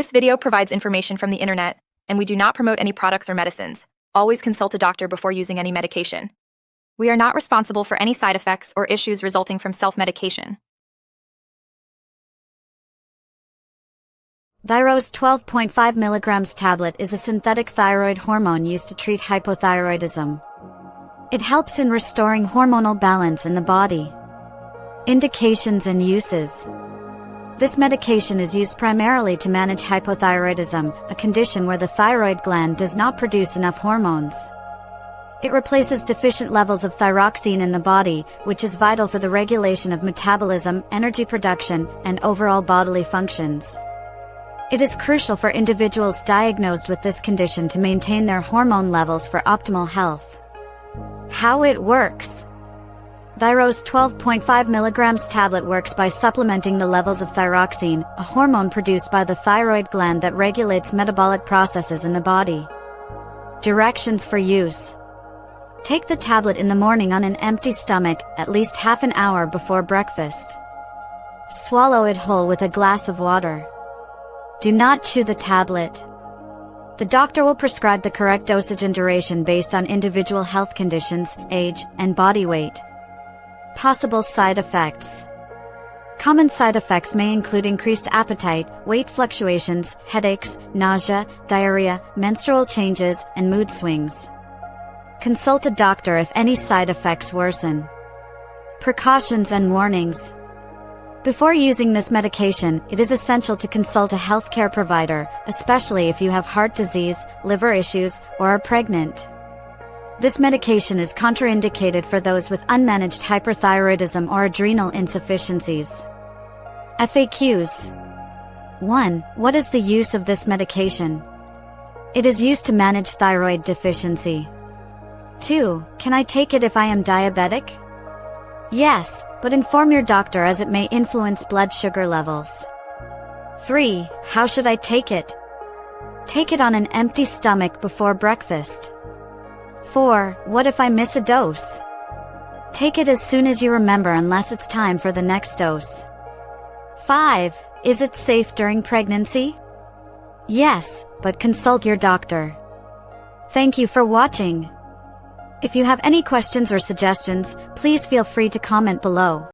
This video provides information from the internet, and we do not promote any products or medicines. Always consult a doctor before using any medication. We are not responsible for any side effects or issues resulting from self-medication. Thyrose 12.5mg tablet is a synthetic thyroid hormone used to treat hypothyroidism. It helps in restoring hormonal balance in the body. Indications and uses. This medication is used primarily to manage hypothyroidism, a condition where the thyroid gland does not produce enough hormones. It replaces deficient levels of thyroxine in the body, which is vital for the regulation of metabolism, energy production, and overall bodily functions. It is crucial for individuals diagnosed with this condition to maintain their hormone levels for optimal health. How it works. Thyrose 12.5mg tablet works by supplementing the levels of thyroxine, a hormone produced by the thyroid gland that regulates metabolic processes in the body. Directions for use. Take the tablet in the morning on an empty stomach, at least half an hour before breakfast. Swallow it whole with a glass of water. Do not chew the tablet. The doctor will prescribe the correct dosage and duration based on individual health conditions, age, and body weight. Possible side effects. Common side effects may include increased appetite, weight fluctuations, headaches, nausea, diarrhea, menstrual changes, and mood swings. Consult a doctor if any side effects worsen. Precautions and warnings. Before using this medication, it is essential to consult a healthcare provider, especially if you have heart disease, liver issues, or are pregnant. This medication is contraindicated for those with unmanaged hyperthyroidism or adrenal insufficiencies. FAQs. 1. What is the use of this medication? It is used to manage thyroid deficiency. 2. Can I take it if I am diabetic? Yes, but inform your doctor as it may influence blood sugar levels. 3. How should I take it? Take it on an empty stomach before breakfast. 4. What if I miss a dose? Take it as soon as you remember unless it's time for the next dose. 5. Is it safe during pregnancy? Yes, but consult your doctor. Thank you for watching. If you have any questions or suggestions, please feel free to comment below.